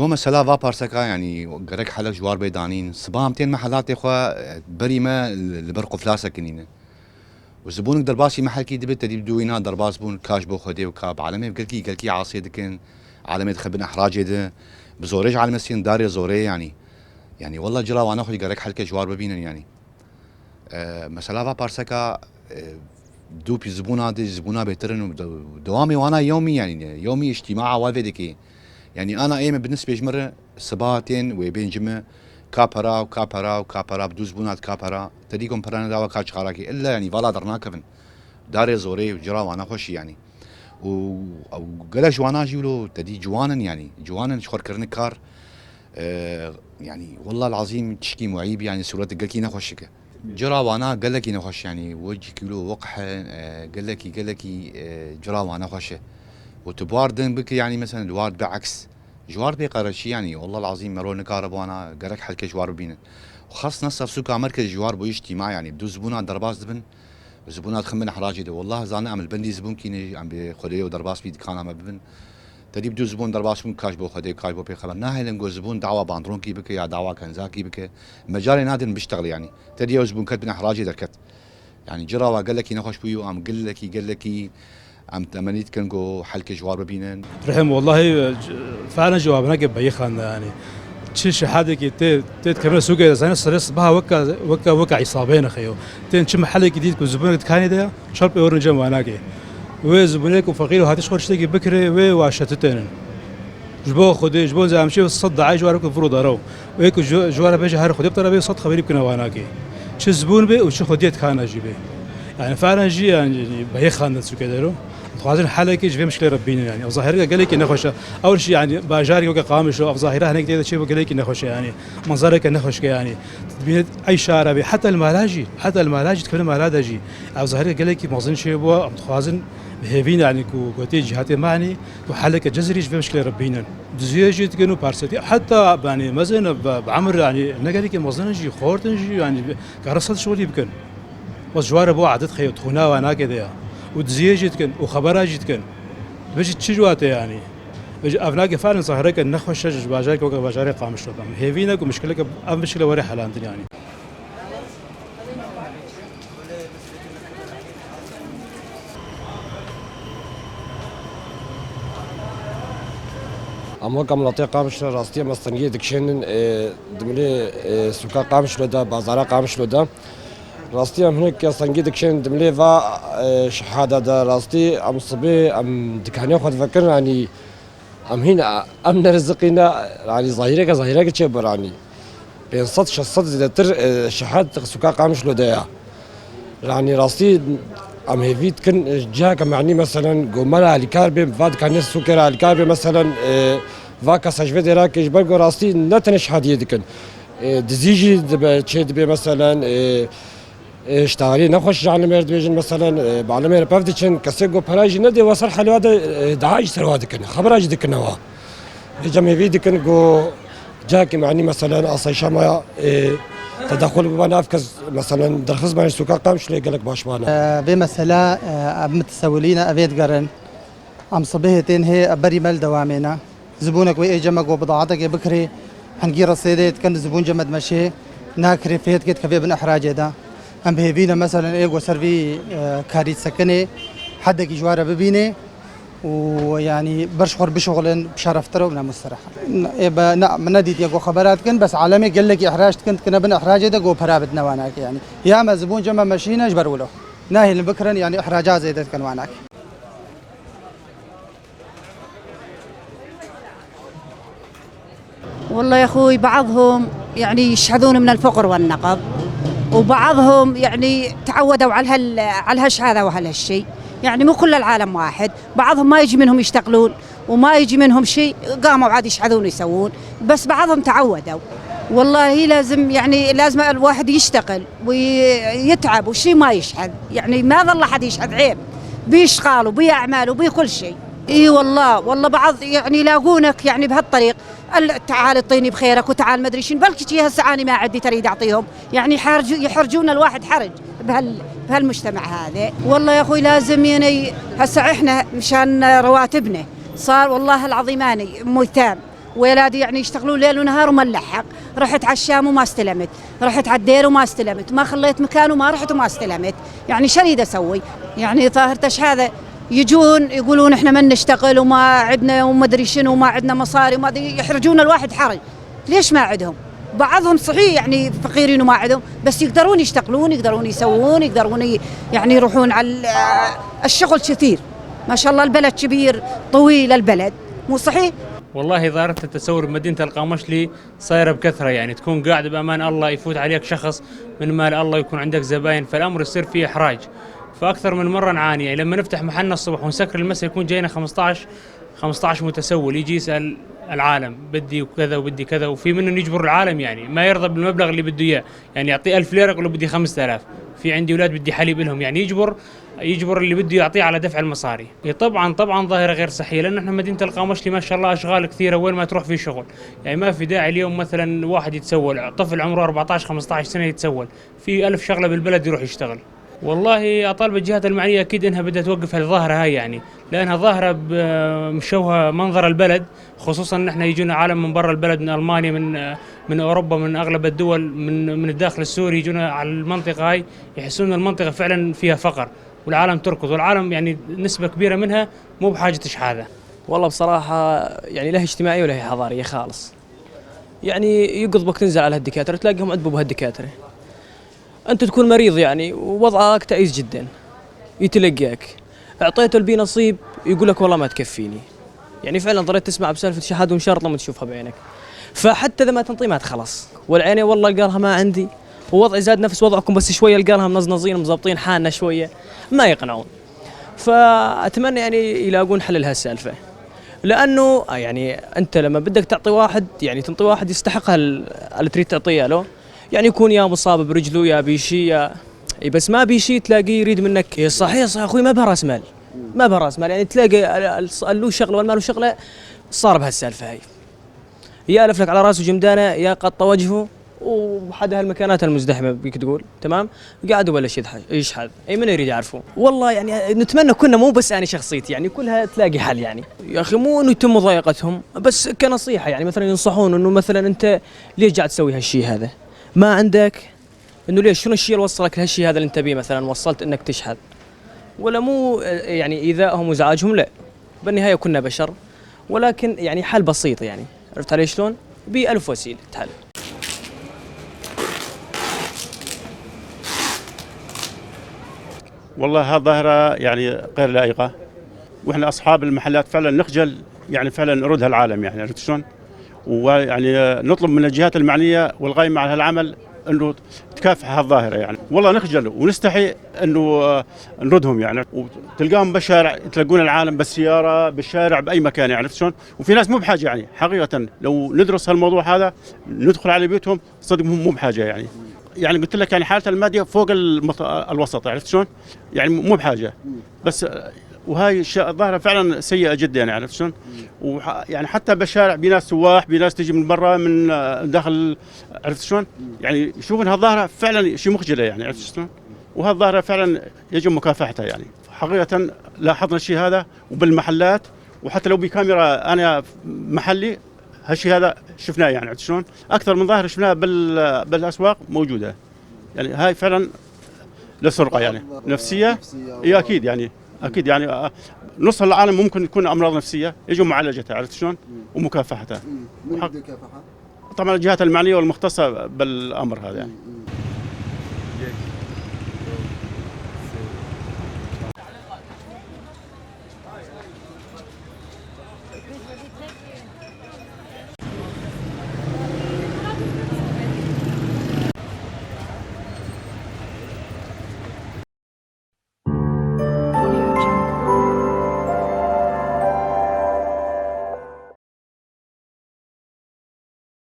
جوا مثلا فا بارسكا يعني قرك حلق جوار بيدانين صبامتين محلات اخوا بريمه البرق فلاسه كنينه وزبونك درباسي محل كي دبت تدي بدوينا درباس بون كاش بو خدي وكاب عالمي قالكي عاصي دكن عالمي تخبن احراج ده بزوريج على مسين داري زوري يعني والله جرا وانا اخو قرك حلقه جوار ببينن يعني مثلا فا بارسكا دوبي زبونا بيترن دوامي وانا يومي يعني يومي اجتماع وافدكي يعني انا ايمن بالنسبه لجمره سباتين وبين جمه كابرا بدوز بونات كابرا تديكم برانا داوا كاتش خاراكي الا يعني فالا درناكفن داري زوري وجرا وانا خوش يعني و او قلاش وانا جيلو تدي جوانن يعني جوانن شخور كرنكار يعني والله العظيم تشكي معيب يعني سورة قالكي نخوشك جرا وانا قالكي نخوش يعني وجه كيلو وقح قالكي جرا وانا خوشه وتبواردن بك يعني مثلا الوارد بعكس جوار بي قرشي يعني والله العظيم مرول نكارب وانا قرك حلقه جوار بينا وخاص نص سوكا مركز جوار بو اجتماعي يعني بدو زبونات درباس دبن زبونات خمن حراجي ده والله زانا عمل بندي زبون كي عم بخديه ودرباس بيد كان عم ببن تدي بدو زبون درباس بون كاش بو خديه كاش بو بي خبر ناهي لنقو زبون دعوه باندرون كي بك يا دعوه كنزاكي بك مجال نادن بيشتغل يعني تدي زبون كتبنا حراجي دركت يعني جرا وقال لك نخش بيو ام قال لك عم تمنيت كنقو حلقه جوار ببينن رحم والله فعلا جوابنا قب بيخان يعني تشي حدا كي تيت كمان سوق زين الصريص بها وكا عصابين خيو تين شي محل جديد كو زبونك كان ده شرب اورنج واناكي وزبونك وفقير وهاتش خرج تيجي بكري واشتتين جبو خدي جبو زي امشي الصد عايش وراك فروض رو وهيك جوار بيجي هار خدي بترى بي صد خبير كنا واناكي شي زبون بي وشي خديت كان جيبي يعني فعلا جي يعني بيخان سوق دارو خوازن حالك جي مشكله ربينا يعني ظاهره قال لك نخش اول شيء يعني باجاري وقا قامش او ظاهره هناك تيدا شيء قال لك نخش يعني منظرك نخش يعني اي شارع حتى الملاجي تكلم ملاجي او ظاهره قال لك موزن شيء بو خوازن هيفين يعني كوتي جهات معني وحالك جزري جي مشكله ربينا دزيجي تكنو بارسيتي حتى يعني مثلا بعمر يعني قال لك موزن جي خورتن جي يعني كرصت شغل يمكن بس جوار بو عدد خيوط خونا وانا كده ودزيجي تكن وخبراجي تكن بيجي تشجواته يعني بيجي افلاقي فعلا ظاهرك نخوش شج باجارك وقا باجاري قامش لكم هيفينك ومشكلك مشكله وري حلان يعني اما كم لطي قامش راستي مستنيه دكشن دملي سوكا قامش لدا بازارا قامش لدا راستي ام هناك سنجي دكشن دملي فا شحاده دا راستي ام صبي ام دكاني خد فكر يعني ام هنا ام نرزقنا يعني ظاهرك تشبر يعني بين صد شصد زدتر شحاده سوكا قامش لدا يعني راستي ام هيفيت كن جاك معني مثلا قمرا الكاربي فاد كان سكر الكاربي مثلا فاكا سجفه دراك جبر راستي نتنش هذه دكن دزيجي دب تشد مثلا اشتغالي نخش على مرد بيجن مثلا بعلمير بافديشن كسيجو براجي ندي وصل حلو هذا دعاج سروا دكن خبراج دكن وا جمع في دكن جو جاكي معني مثلا اصي شما تدخل بمنافكز مثلا درخص مع السوق قامش لي قالك باش بانا بمثلا متسولين افيد قرن ام صبيهتين هي بري مال دوامينا زبونك وي جمع بضاعتك بكري حنقي رصيدات كان زبون جمد مشي ناكري فيت كيت كفي بن احراج ده ام بهيفينا مثلا ايغو سيرفي كاريت سكني حدك جواره ببيني ويعني برشخور بشغل بشرفتره ومن مستراحه يبقى نعم نديت يقو خبرات كن بس عالمي قال لك احراج كنت كنا بن احراج ده جو برابد نواناك يعني يا ما زبون جمع ماشينا اجبروا له ناهي البكرن يعني احراجات زيدت كان واناك والله يا اخوي بعضهم يعني يشحذون من الفقر والنقب وبعضهم يعني تعودوا على هالشهاده وهالشيء يعني مو كل العالم واحد بعضهم ما يجي منهم يشتغلون وما يجي منهم شيء قاموا عاد يشحذون ويسوون بس بعضهم تعودوا والله لازم الواحد يشتغل ويتعب وشي ما يشحذ يعني ما ظل احد يشحذ عيب بيشغال وبيعمال وبكل شيء اي والله بعض يعني يلاقونك يعني بهالطريق تعال اعطيني بخيرك وتعال ما ادري شنو بلكي هسه انا ما عندي تريد اعطيهم يعني يحرجون الواحد حرج بهالمجتمع هذا والله يا اخوي لازم يعني هسه احنا مشان رواتبنا صار والله العظيم اني ميتام ويلادي يعني يشتغلون ليل ونهار وما نلحق. رحت على الشام وما استلمت، رحت على الدير وما استلمت، ما خليت مكان وما رحت وما استلمت. يعني شو اريد اسوي؟ يعني ظاهرتش هذا يجون يقولون احنا ما نشتغل وما عندنا وما ادري شنو وما عندنا مصاري وما يحرجون الواحد حرج. ليش ما عندهم؟ بعضهم صحيح يعني فقيرين وما عندهم، بس يقدرون يشتغلون، يقدرون يسوون، يقدرون يعني يروحون على الشغل كثير. ما شاء الله البلد كبير طويل البلد، مو صحيح؟ والله ظاهرة التسول بمدينة القامشلي صايرة بكثرة، يعني تكون قاعد بأمان الله يفوت عليك شخص من مال الله، يكون عندك زباين، فالأمر يصير فيه إحراج. فأكثر من مرة نعاني، يعني لما نفتح محلنا الصبح ونسكر المساء يكون جاينا 15 متسول يجي يسأل العالم بدي وكذا وبدي كذا، وفي منهم يجبر العالم يعني ما يرضى بالمبلغ اللي بده إياه، يعني يعطيه 1000 ليرة يقول له بدي 5000. في عندي أولاد بدي حليب لهم، يعني يجبر اللي بده يعطيه على دفع المصاري. طبعا ظاهرة غير صحية، لأن احنا مدينة القامشلي ما شاء الله أشغال كثيرة وين ما تروح في شغل، يعني ما في داعي اليوم مثلا واحد يتسول، طفل عمره 14-15 سنة يتسول، في 1000 شغلة بالبلد يروح يشتغل. والله أطالب الجهات المعنية أكيد إنها بدها توقف هالظاهرة هاي، يعني لأنها ظاهرة مشوهة منظر البلد، خصوصا إن احنا يجونا عالم من برا البلد، من ألمانيا، من أوروبا، من أغلب الدول، من الداخل السوري يجونا على المنطقة هاي، يحسون إن المنطقة فعلا فيها فقر والعالم تركض، والعالم يعني نسبة كبيرة منها مو بحاجة شحاذة. والله بصراحة يعني لا اجتماعية ولا هي حضارية خالص. يعني يقضبك تنزل على هالدكاترة تلاقيهم عدبوا بهالدكاترة، أنت تكون مريض يعني ووضعك تعيس جدا، يتلقاك أعطيته البي نصيب يقول لك والله ما تكفيني. يعني فعلا ضليت تسمع بسالفة شهادة وانشرط لما تشوفها بعينك، فحتى إذا ما تنطي ما تخلص، والعيني والله قالها ما عندي، ووضعي زاد نفس وضعكم بس شوية قالها منظنظين مزبطين حالنا شوية، ما يقنعون. فأتمنى يعني يلاقون حل لهالسالفة، لأنه يعني أنت لما بدك تعطي واحد يعني تنطي واحد يستحق اللي تريد تعطيه له، يعني يكون يا مصاب برجله يا بيشي يا بس ما بيشي تلاقيه يريد منك. صحيح أخوي ما براس مال، ما براس مال، يعني تلاقي له شغله والمال له شغله، صار بهالسالفة هاي، يا ألف لك على راسه جمدانة يا قط وجهه وحد هالمكانات المزدحمة بيك تقول تمام، قاعد وبلش يشحذ، أي من يريد يعرفه. والله يعني نتمنى كنا مو بس أنا شخصيتي يعني كلها تلاقي حل، يعني يا أخي مو إنه يتم مضايقتهم بس كنصيحة، يعني مثلا ينصحون إنه مثلا أنت ليش قاعد تسوي هالشيء هذا؟ ما عندك إنه ليش شنو الشيء اللي وصلك لهالشيء هذا اللي أنت بيه، مثلا وصلت إنك تشحذ، ولا مو يعني إيذائهم وإزعاجهم، لا بالنهاية كنا بشر، ولكن يعني حل بسيط، يعني عرفت علي شلون؟ ب1000 وسيلة تحل. والله هالظاهرة يعني غير لائقة، واحنا اصحاب المحلات فعلا نخجل يعني فعلا نرد هالعالم، يعني عرفت شلون؟ ويعني نطلب من الجهات المعنية والقائمة على هالعمل انه تكافح هالظاهرة، يعني والله نخجل ونستحي انه نردهم، يعني وتلقاهم بالشارع يتلقون العالم بالسيارة بالشارع بأي مكان، يعني عرفت شلون؟ وفي ناس مو بحاجة، يعني حقيقة لو ندرس هالموضوع هذا ندخل على بيوتهم صدق مو بحاجة، يعني قلت لك يعني حالته المادية فوق الوسط، عرفت شلون؟ يعني مو بحاجة بس، وهاي الظاهرة فعلا سيئة جدا، يعني عرفت شلون؟ يعني حتى بالشارع بناس سواح بناس تجي من برا من داخل، عرفت شلون؟ يعني يشوفون هالظاهرة فعلا شيء مخجلة، يعني عرفت شلون؟ وهالظاهرة فعلا يجب مكافحتها، يعني حقيقة لاحظنا الشيء هذا وبالمحلات، وحتى لو بكاميرا أنا محلي هالشيء هذا شفناه، يعني عرفت شلون؟ أكثر من ظاهرة شفناها بالأسواق موجودة، يعني هاي فعلا للسرقة، يعني نفسية، إيه أكيد يعني أكيد يعني نص العالم ممكن يكون أمراض نفسية يجب معالجتها، عرفت شلون؟ ومكافحتها. من بده يكافحها؟ طبعا الجهات المعنية والمختصة بالأمر هذا يعني.